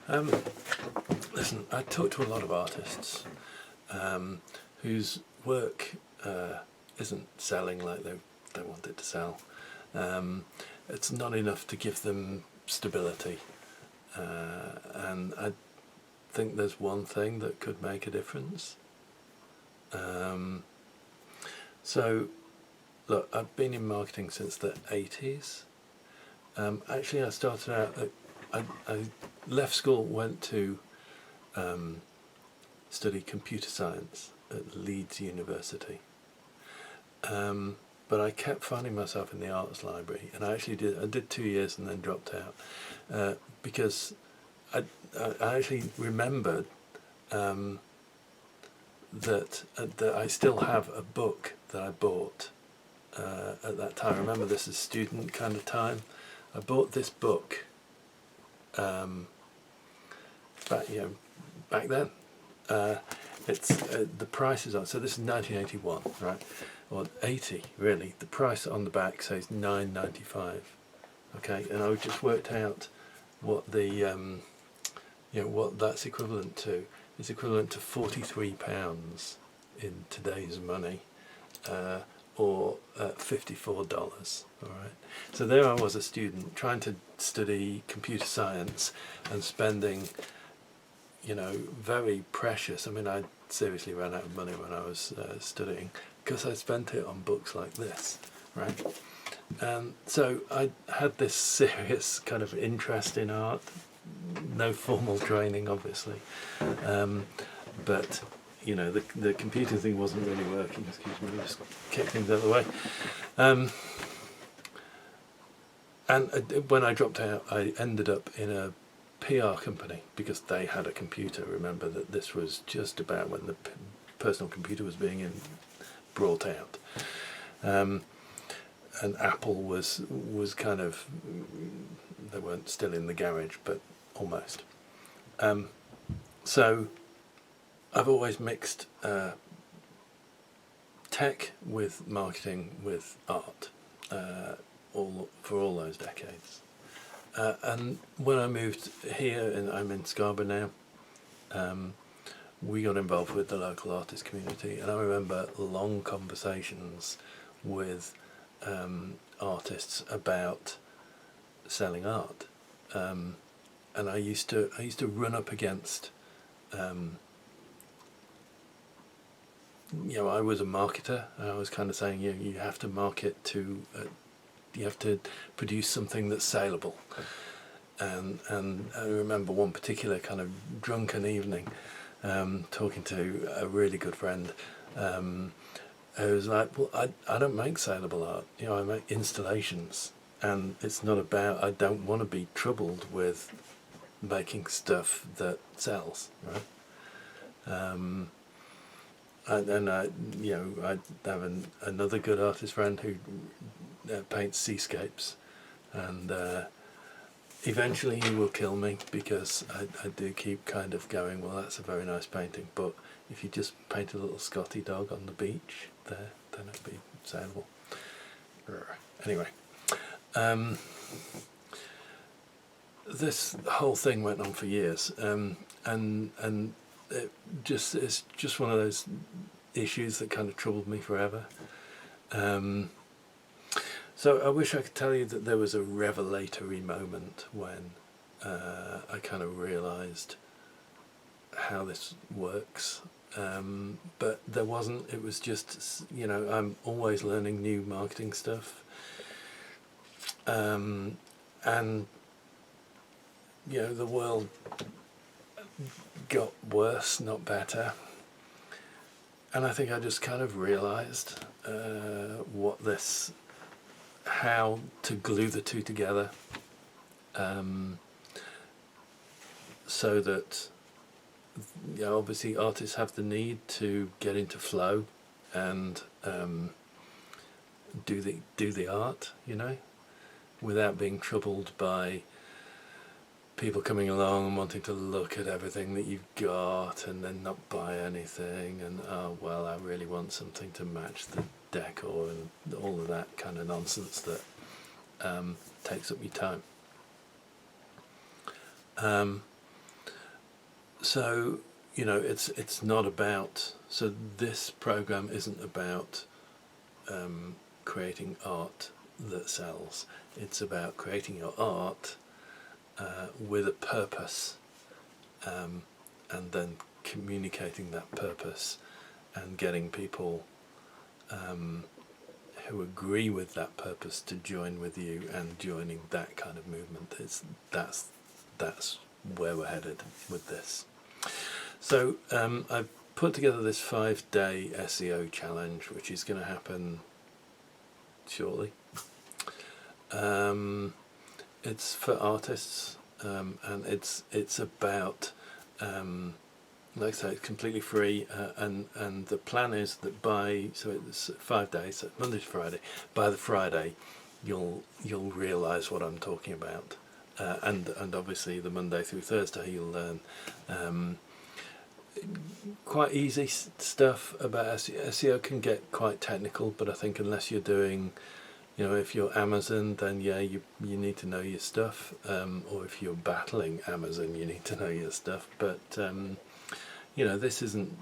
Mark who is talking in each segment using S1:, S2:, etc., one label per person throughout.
S1: Um, Listen, I talk to a lot of artists whose work isn't selling like they want it to sell. It's not enough to give them stability, and I think there's one thing that could make a difference. So, look, I've been in marketing since the 80s. Actually, I started out. I left school, went to study computer science at Leeds University. But I kept finding myself in the arts library, and I did 2 years and then dropped out because I actually remembered that I still have a book that I bought at that time. I remember this is student kind of time. I bought this book back then. It's the price is on. So this is 1981, right? Or 80 really. The price on the back says £9.95. Okay, and I just worked out what the what that's equivalent to. It's equivalent to £43 in today's money, or $54. All right. So there I was, a student trying to study computer science and spending, very precious. I mean, I seriously ran out of money when I was studying because I spent it on books like this, right? So I had this serious kind of interest in art. No formal training, obviously, but the computer thing wasn't really working. Excuse me, just kick things out of the way. And when I dropped out, I ended up in a PR company because they had a computer. Remember that this was just about when the personal computer was being brought out, and Apple was kind of, they weren't still in the garage, but almost. So I've always mixed tech with marketing with art, for all those decades. And when I moved here, and I'm in Scarborough now, we got involved with the local artist community, and I remember long conversations with artists about selling art, and I used to run up against. I was a marketer, and I was kind of saying, you have to market to. You have to produce something that's saleable, and I remember one particular kind of drunken evening, talking to a really good friend, who was like, "Well, I don't make saleable art. I make installations, and it's not about. I don't want to be troubled with making stuff that sells, right?" And I have another good artist friend who paints seascapes, and eventually he will kill me because I do keep kind of going, well, that's a very nice painting, but if you just paint a little Scotty dog on the beach there, then it'd be saleable. Anyway, this whole thing went on for years, and it's just one of those issues that kind of troubled me forever. So I wish I could tell you that there was a revelatory moment when I kind of realised how this works, but there wasn't. It was just, I'm always learning new marketing stuff, and the world got worse, not better. And I think I just kind of realised how to glue the two together, so that obviously artists have the need to get into flow and do the art, without being troubled by people coming along and wanting to look at everything that you've got and then not buy anything, and I really want something to match the decor and all of that kind of nonsense that takes up your time. So it's not about. So this program isn't about creating art that sells. It's about creating your art with a purpose, and then communicating that purpose and getting people who agree with that purpose to join with you and joining that kind of movement. That's where we're headed with this. So I've put together this 5-day SEO challenge, which is going to happen shortly. It's for artists, and it's about like I say, it's completely free, and the plan is that it's 5 days, so Monday to Friday. By the Friday, you'll realise what I'm talking about, and obviously the Monday through Thursday you'll learn quite easy stuff about SEO. SEO can get quite technical, but I think unless you're doing, if you're Amazon, then you need to know your stuff, or if you're battling Amazon, you need to know your stuff. But this isn't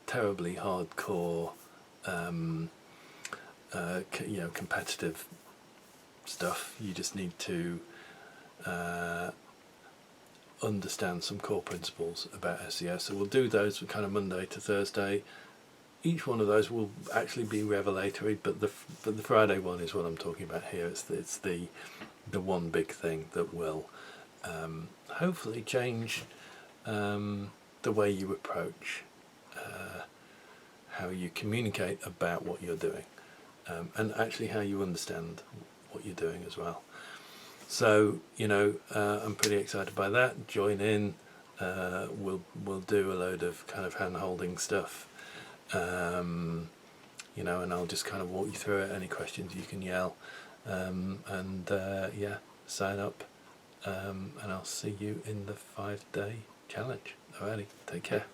S1: terribly hardcore, competitive stuff. You just need to understand some core principles about SEO. So we'll do those kind of Monday to Thursday. Each one of those will actually be revelatory, but the Friday one is what I'm talking about here. It's the one big thing that will hopefully change the way you approach how you communicate about what you're doing, and actually how you understand what you're doing as well. So I'm pretty excited by that. Join in. We'll do a load of kind of hand-holding stuff, and I'll just kind of walk you through it. Any questions you can yell, sign up, and I'll see you in the 5-day challenge. Alrighty, take care.